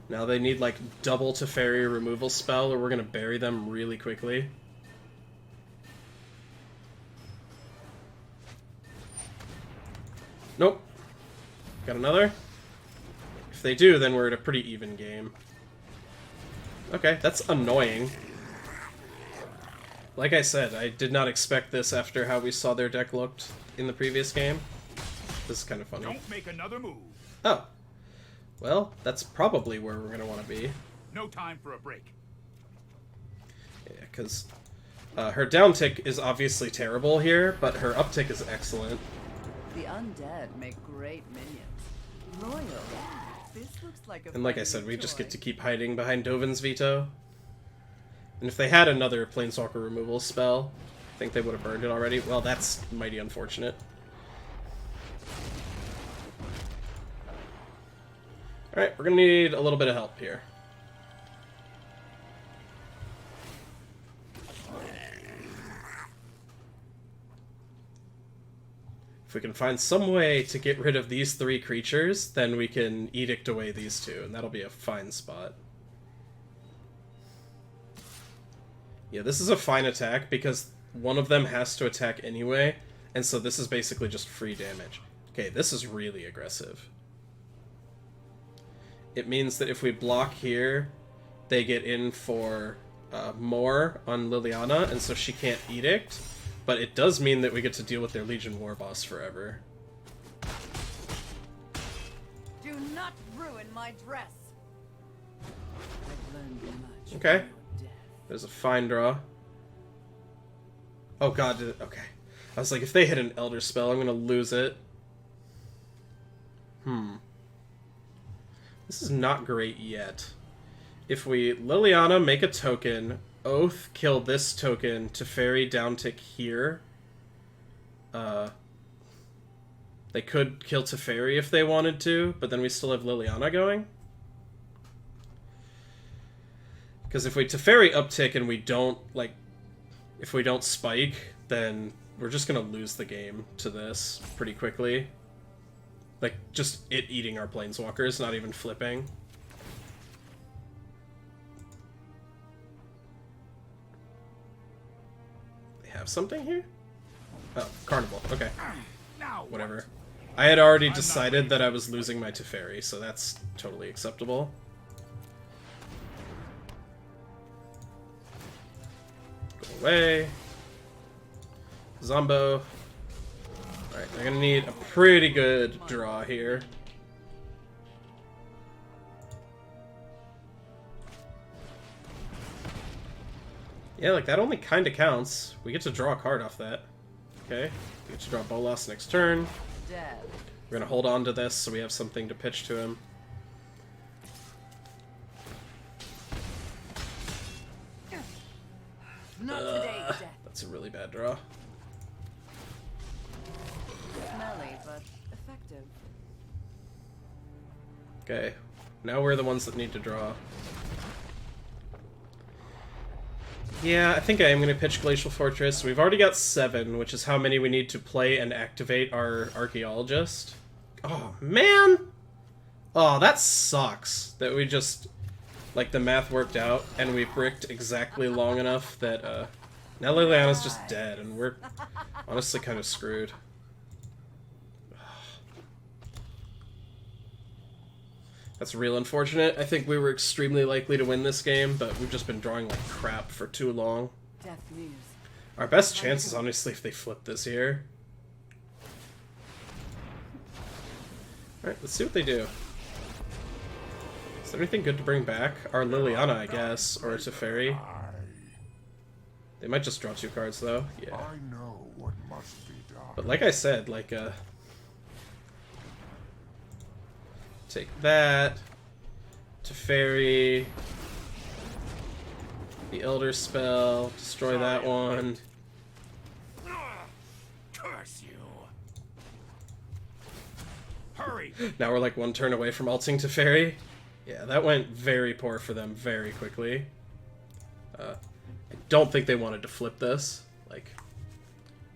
Now they need, like, double Teferi removal spell, or we're gonna bury them really quickly. Nope. Got another? If they do, then we're at a pretty even game. Okay, that's annoying. Like I said, I did not expect this after how we saw their deck looked in the previous game. This is kind of funny. Don't make another move. Oh. Well, that's probably where we're going to want to be. No time for a break. Yeah, because her downtick is obviously terrible here, but her uptick is excellent. The undead make great minions. Loyal. This looks like a And like I said, we just get to keep hiding behind Dovin's Veto. And if they had another Planeswalker removal spell, I think they would have burned it already. Well, that's mighty unfortunate. Alright, we're gonna need a little bit of help here. If we can find some way to get rid of these 3 creatures, then we can edict away these 2, and that'll be a fine spot. Yeah, this is a fine attack, because one of them has to attack anyway, and so this is basically just free damage. Okay, this is really aggressive. It means that if we block here, they get in for more on Liliana, and so she can't edict. But it does mean that we get to deal with their Legion War Boss forever. Do not ruin my dress. I've learned much. Okay. There's a fine draw. Oh god, okay. I was like, if they hit an Elderspell, I'm gonna lose it. This is not great yet. If we Liliana, make a token, Oath, kill this token, Teferi downtick here. They could kill Teferi if they wanted to, but then we still have Liliana going. Because if we Teferi uptick and we don't, like, if we don't spike, then we're just gonna lose the game to this pretty quickly. Like, just it eating our Planeswalkers, not even flipping. They have something here? Oh, Carnival. Okay. Now Whatever. I had already decided that I was losing my Teferi, so that's totally acceptable. away. Zombo. Alright, they're gonna need a pretty good draw here. Yeah, like, that only kinda counts. We get to draw a card off that. Okay. We get to draw Bolas next turn. Dead. We're gonna hold on to this so we have something to pitch to him. Not today, Death. That's a really bad draw. Smelly, but effective. Okay. Now we're the ones that need to draw. Yeah, I think I am going to pitch Glacial Fortress. We've already got 7, which is how many we need to play and activate our Archaeologist. Oh, man! Oh, that sucks. That we just... Like, the math worked out, and we bricked exactly long enough that, now Liliana's just dead, and we're honestly kind of screwed. That's real unfortunate. I think we were extremely likely to win this game, but we've just been drawing like crap for too long. Death news. Our best chance is honestly if they flip this here. Alright, let's see what they do. Is there anything good to bring back? Our Liliana, I guess, or Teferi. They might just draw 2 cards, though. Yeah. I know what must be done. But like I said, like, take that. Teferi. The Elderspell. Destroy that one. Curse you! Hurry! Now we're like 1 turn away from alting Teferi. Yeah, that went very poor for them very quickly. I don't think they wanted to flip this. Like,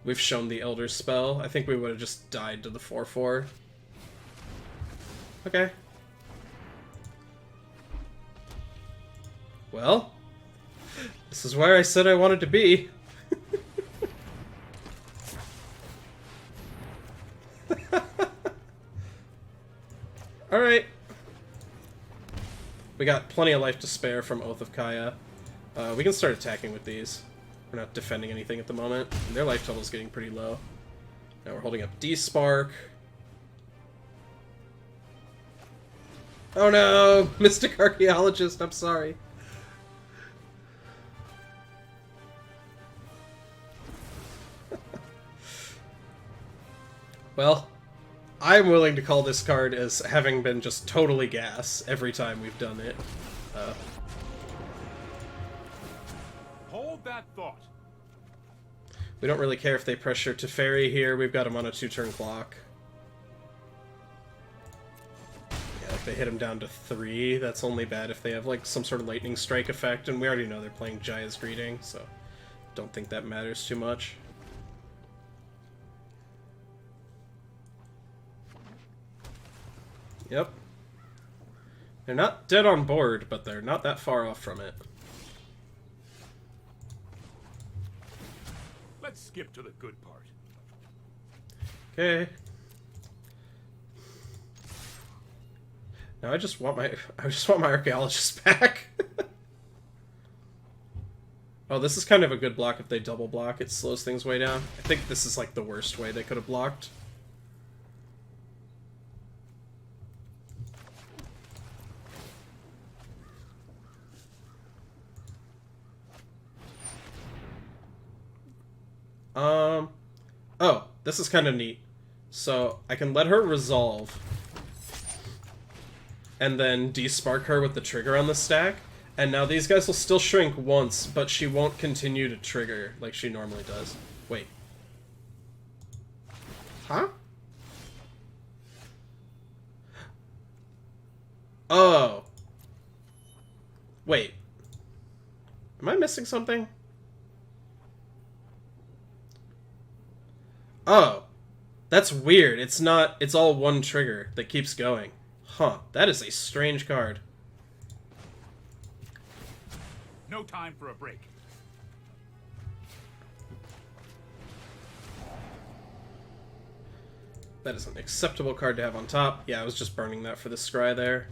we've shown the Elderspell. I think we would have just died to the 4/4. Okay. Well, this is where I said I wanted to be. Alright. We got plenty of life to spare from Oath of Kaya. We can start attacking with these. We're not defending anything at the moment. And their life total is getting pretty low. Now we're holding up Despark. Oh no! Mystic Archaeologist, I'm sorry. Well, I'm willing to call this card as having been just totally gas every time we've done it. Hold that thought. We don't really care if they pressure Teferi here. We've got him on a 2-turn clock. Yeah, if they hit him down to 3, that's only bad if they have like some sort of lightning strike effect, and we already know they're playing Jaya's Greeting, so don't think that matters too much. Yep. They're not dead on board, but they're not that far off from it. Let's skip to the good part. Okay. Now I just want my archaeologist back. Oh, this is kind of a good block if they double block. It slows things way down. I think this is like the worst way they could have blocked. Oh, this is kind of neat. So, I can let her resolve. And then despark her with the trigger on the stack. And now these guys will still shrink once, but she won't continue to trigger like she normally does. Wait. Huh? Oh. Wait. Am I missing something? Oh, that's weird. It's not, it's all one trigger that keeps going. Huh, that is a strange card. No time for a break. That is an acceptable card to have on top. Yeah, I was just burning that for the scry there.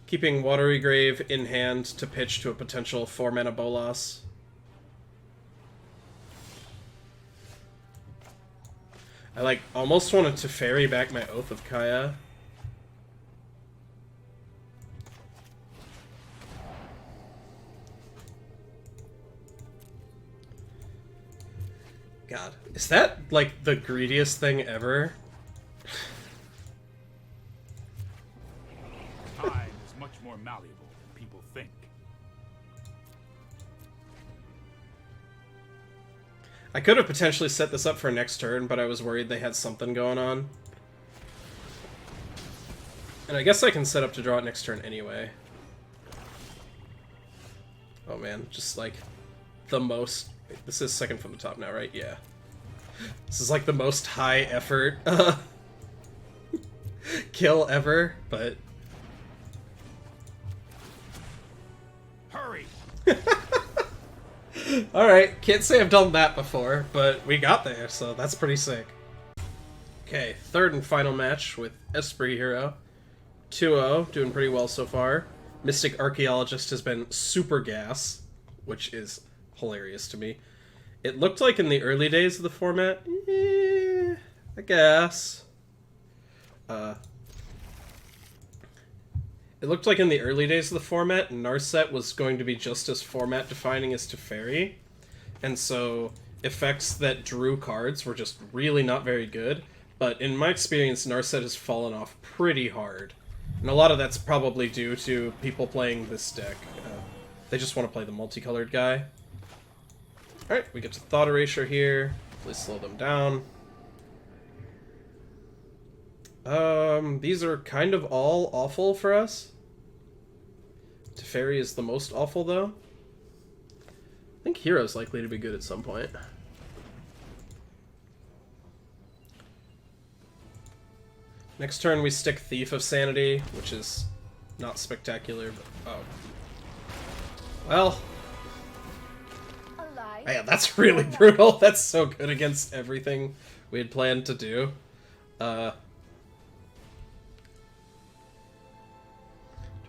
Keeping Watery Grave in hand to pitch to a potential 4-mana Bolas. I, like, almost wanted to Teferi back my Oath of Kaya. God, is that, like, the greediest thing ever? Time is much more malleable than people think. I could have potentially set this up for next turn, but I was worried they had something going on. And I guess I can set up to draw it next turn anyway. Oh man, just like the most... Wait, this is second from the top now, right? Yeah. This is like the most high effort kill ever, but... Hurry! Alright, can't say I've done that before, but we got there, so that's pretty sick. Okay, third and final match with Esper Hero. 2-0, doing pretty well so far. Mystic Archaeologist has been super gas, which is hilarious to me. It looked like in the early days of the format, I guess. It looked like in the early days of the format, Narset was going to be just as format defining as Teferi, and so effects that drew cards were just really not very good, but in my experience, Narset has fallen off pretty hard. And a lot of that's probably due to people playing this deck. They just want to play the multicolored guy. Alright, we get to Thought Erasure here. Please slow them down. These are kind of all awful for us. Teferi is the most awful, though. I think Hero's likely to be good at some point. Next turn we stick Thief of Sanity, which is not spectacular, but... Oh. Well... Man, that's really brutal. That's so good against everything we had planned to do. Do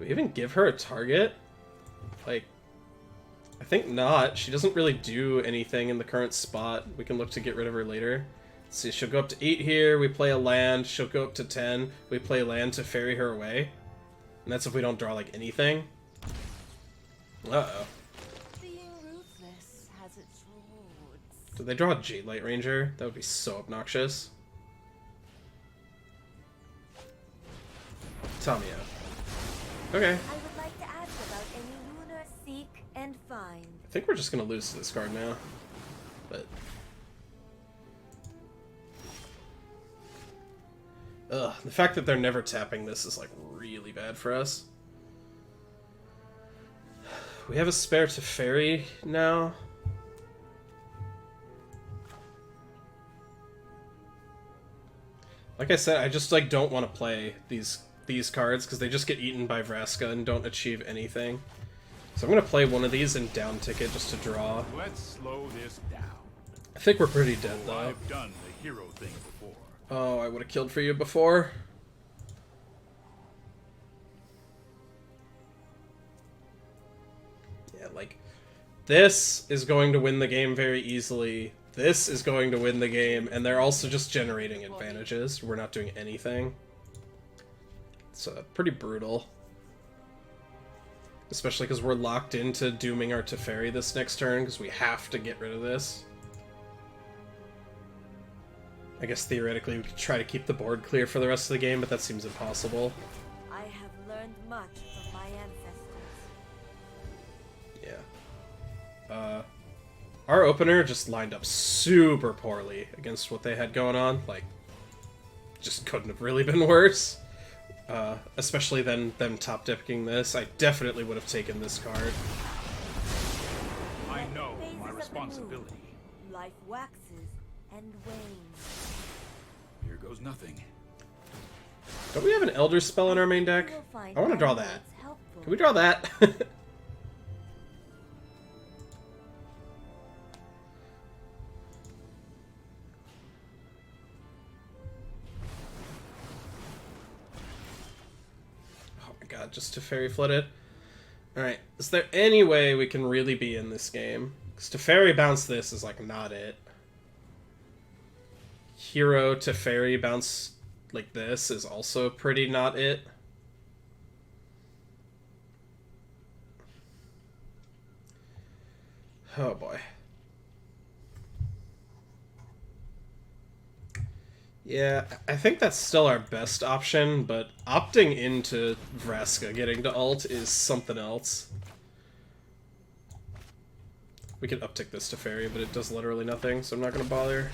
we even give her a target? Like, I think not. She doesn't really do anything in the current spot. We can look to get rid of her later. Let's see, she'll go up to 8 here, we play a land. She'll go up to 10, we play land to ferry her away. And that's if we don't draw, like, anything. Uh-oh. Being ruthless has its rewards. Did they draw a Jade Light Ranger? That would be so obnoxious. Tamia. Okay. I would like to ask about any lunar seek and find. I think we're just gonna lose to this card now. But... Ugh, the fact that they're never tapping this is, like, really bad for us. We have a spare Teferi now. Like I said, I just, like, don't want to play these cards because they just get eaten by Vraska and don't achieve anything. So I'm going to play one of these and down ticket just to draw. Let's slow this down. I think we're pretty dead, though. I've done the hero thing before. Oh, I would have killed for you before. Yeah, like, this is going to win the game very easily. This is going to win the game, and they're also just generating advantages. We're not doing anything. It's pretty brutal. Especially because we're locked into dooming our Teferi this next turn, because we have to get rid of this. I guess theoretically we could try to keep the board clear for the rest of the game, but that seems impossible. I have learned much from my ancestors. Yeah. Our opener just lined up super poorly against what they had going on. Like, just couldn't have really been worse. Especially them top decking this. I definitely would have taken this card. I know Phases my of the responsibility. moon. Life waxes and wanes. Here goes nothing. Don't we have an Elderspell in our main deck? You will find I want to draw my that. words helpful. Can we draw that? God, just Teferi flooded. Alright, is there any way we can really be in this game? Because Teferi bounce this is, like, not it. Hero Teferi bounce like this is also pretty not it. Oh boy. Yeah, I think that's still our best option, but opting into Vraska getting to ult is something else. We can uptick this to Teferi, but it does literally nothing, so I'm not going to bother.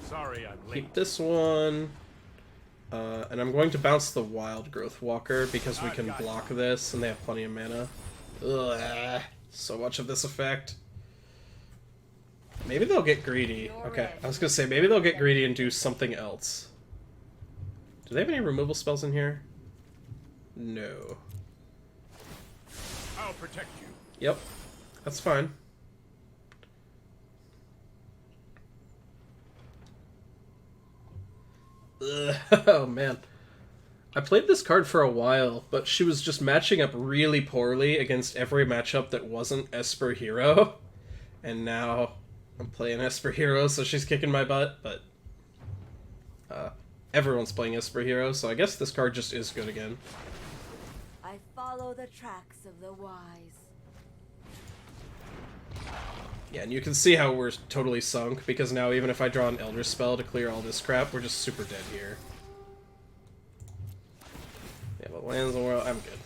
Sorry, I'm late. Keep this one. And I'm going to bounce the Wild Growth Walker because we can block this, and they have plenty of mana. Ugh, so much of this effect. Maybe they'll get greedy. Okay, I was gonna say, maybe they'll get greedy and do something else. Do they have any removal spells in here? No. I'll protect you. Yep, that's fine. Ugh, oh man. I played this card for a while, but she was just matching up really poorly against every matchup that wasn't Esper Hero. And now I'm playing Esper Hero, so she's kicking my butt, but everyone's playing Esper Hero, so I guess this card just is good again. I follow the tracks of the wise. Yeah, and you can see how we're totally sunk, because now even if I draw an Elderspell to clear all this crap, we're just super dead here. Yeah, but lands in the world, I'm good.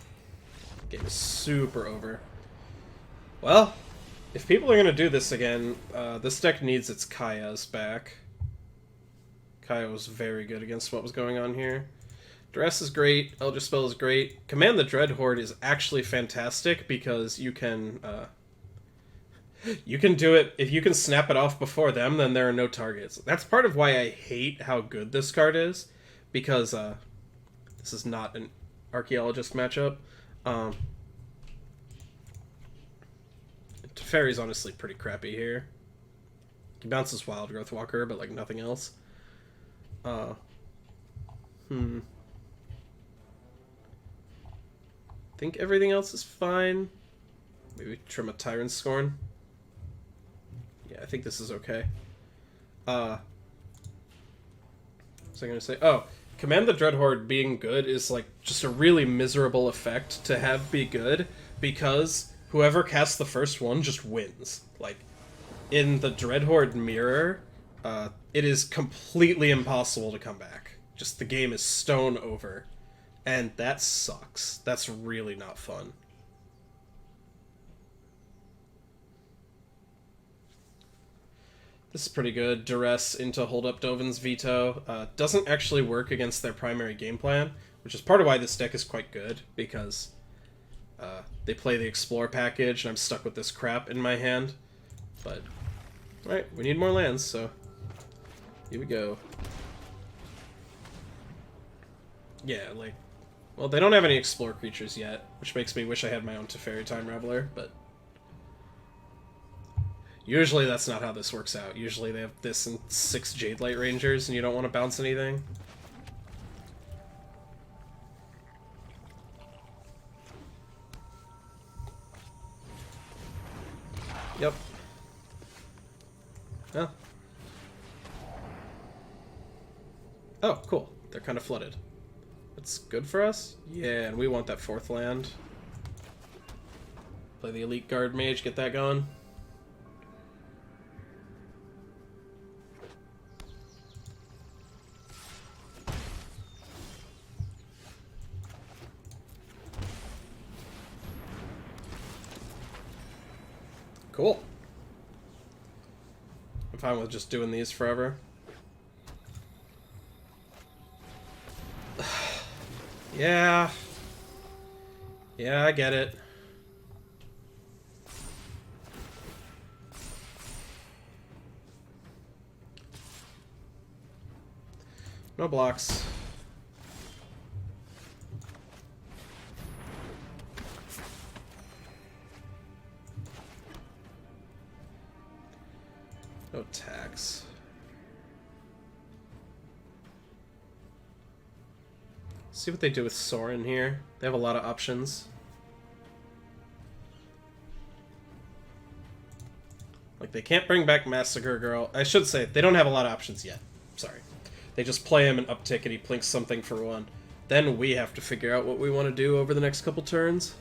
Game is super over. Well, if people are going to do this again, this deck needs its Kaya's back. Kaya was very good against what was going on here. Duress is great, Elderspell is great. Command the Dreadhorde is actually fantastic because you can do it, if you can snap it off before them, then there are no targets. That's part of why I hate how good this card is, because this is not an Archaeologist matchup. Teferi's honestly pretty crappy here. He bounces Wild Growth Walker, but like nothing else. Think everything else is fine. Maybe trim a Tyrant Scorn. Yeah, I think this is okay. What was I gonna say? Oh, Command the Dreadhorde being good is like just a really miserable effect to have be good, because whoever casts the first one just wins. Like, in the Dreadhorde mirror, it is completely impossible to come back. Just the game is stone over. And that sucks. That's really not fun. This is pretty good. Duress into hold up Dovin's Veto. Doesn't actually work against their primary game plan, which is part of why this deck is quite good, because they play the Explore package, and I'm stuck with this crap in my hand. But, alright, we need more lands, so here we go. Yeah, like, well, they don't have any Explore creatures yet, which makes me wish I had my own Teferi Time Raveler, but usually that's not how this works out. Usually they have this and 6 Jade Light Rangers, and you don't want to bounce anything. Yep. Oh. Oh, cool. They're kind of flooded. That's good for us? Yeah, and we want that 4th land. Play the Elite Guardmage, get that going. Cool. I'm fine with just doing these forever. Yeah. Yeah, I get it. No blocks. No tax. See what they do with Sorin here. They have a lot of options. Like, they can't bring back Massacre Girl. I should say, they don't have a lot of options yet. Sorry. They just play him and uptick and he plinks something for 1. Then we have to figure out what we want to do over the next couple turns.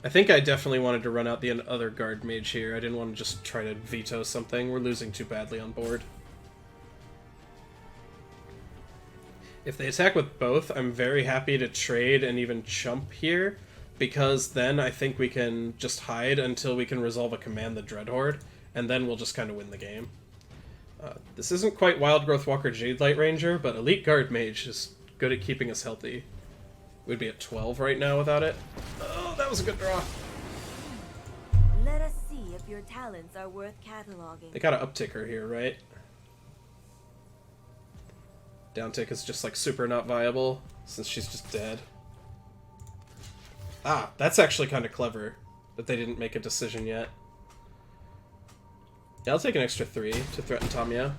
I think I definitely wanted to run out the other Guardmage here. I didn't want to just try to veto something. We're losing too badly on board. If they attack with both, I'm very happy to trade and even chump here, because then I think we can just hide until we can resolve a Command the Dreadhorde, and then we'll just kind of win the game. This isn't quite Wild Growth Walker Jade Light Ranger, but Elite Guardmage is good at keeping us healthy. We'd be at 12 right now without it. Oh, that was a good draw. Let us see if your talents are worth cataloging. They got an upticker here, right? Downtick is just like super not viable, since she's just dead. Ah, that's actually kind of clever, that they didn't make a decision yet. Yeah, I'll take an extra 3 to threaten Tamiya.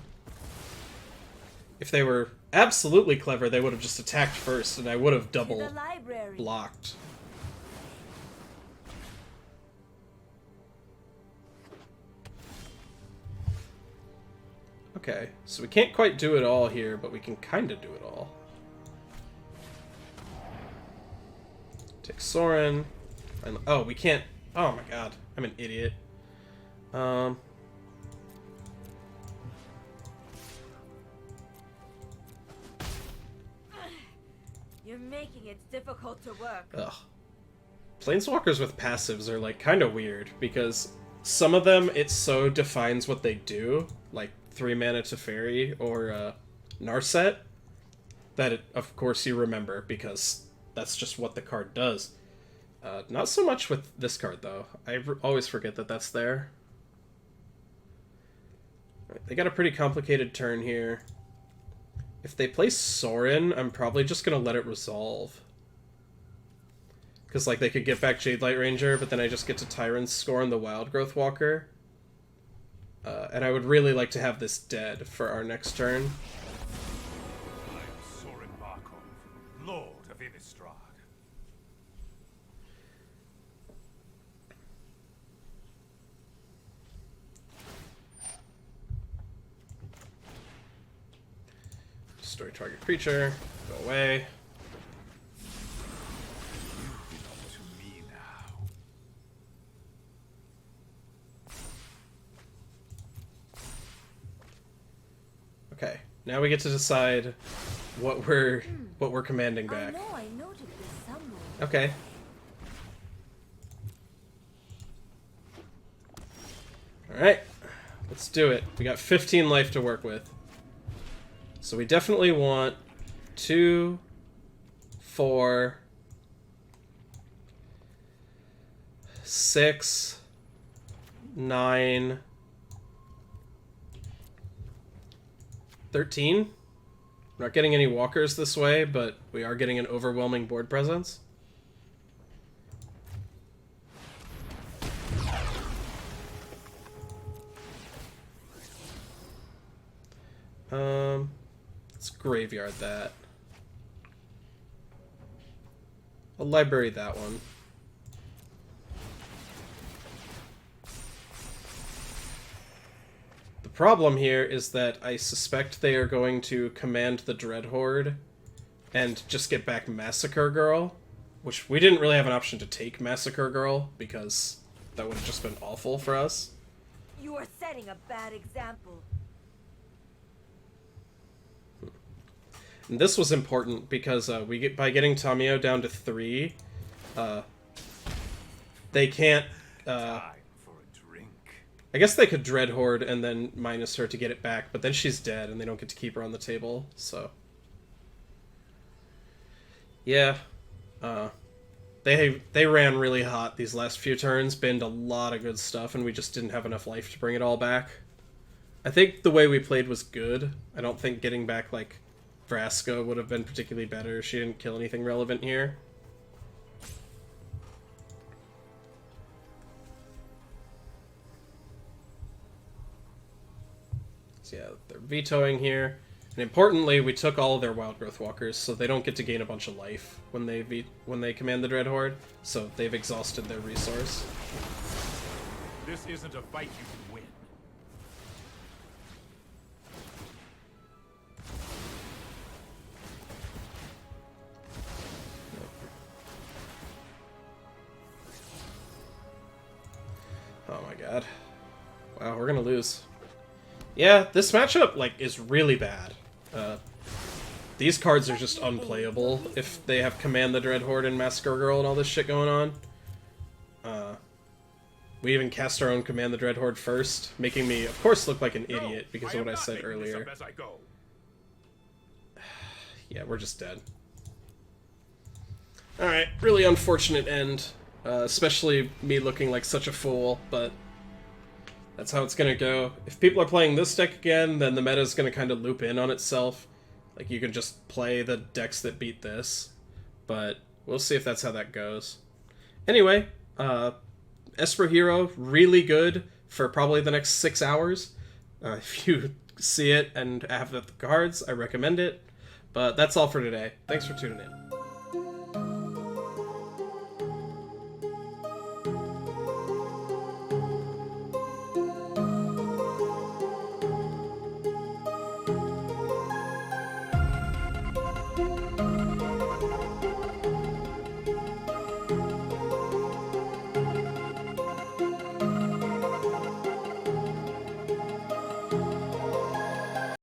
If they were absolutely clever, they would have just attacked first, and I would have double blocked. Okay, so we can't quite do it all here, but we can kind of do it all. Take Soren. Oh, we can't... Oh my god, I'm an idiot. You're making it difficult to work. Ugh. Planeswalkers with passives are, like, kind of weird, because some of them, it so defines what they do, like 3-mana Teferi or Narset, that it, of course you remember, because that's just what the card does. Not so much with this card, though. I always forget that that's there. Right, they got a pretty complicated turn here. If they play Soren, I'm probably just going to let it resolve. Because, like, they could get back Jade Light Ranger, but then I just get to Tyrant Scorn the Wild Growth Walker. And I would really like to have this dead for our next turn. I am Soren Barkov, Lord of Innistrad. Destroy target creature. Go away. You belong to me now. Okay, now we get to decide what we're commanding I back. know I noted this somewhere. Okay. Alright, let's do it. We got 15 life to work with. So we definitely want 2, 4, 6, 9, 13. We're not getting any walkers this way, but we are getting an overwhelming board presence. Let's graveyard that. I'll library that one. The problem here is that I suspect they are going to command the Dreadhorde and just get back Massacre Girl, which we didn't really have an option to take Massacre Girl because that would have just been awful for us. You are setting a bad example. And this was important because by getting Tamiyo down to 3, they can't. Time for a drink. I guess they could Dreadhorde and then minus her to get it back, but then she's dead and they don't get to keep her on the table. So yeah, they ran really hot these last few turns, binned a lot of good stuff, and we just didn't have enough life to bring it all back. I think the way we played was good. I don't think getting back like Vraska would have been particularly better. She didn't kill anything relevant here. So yeah, they're vetoing here. And importantly, we took all of their Wild Growth Walkers, so they don't get to gain a bunch of life when they command the Dreadhorde. So they've exhausted their resource. This isn't a fight you can win. Oh my god. Wow, we're gonna lose. Yeah, this matchup, like, is really bad. These cards are just unplayable if they have Command the Dreadhorde and Massacre Girl and all this shit going on. We even cast our own Command the Dreadhorde first, making me, of course, look like an idiot because of what I said earlier. Yeah, we're just dead. Alright, really unfortunate end. Especially me looking like such a fool, but that's how it's gonna go. If people are playing this deck again, then the meta is gonna kind of loop in on itself. Like, you can just play the decks that beat this, but we'll see if that's how that goes. Anyway, Esper Hero, really good for probably the next 6 hours. If you see it and have the cards, I recommend it. But that's all for today. Thanks for tuning in.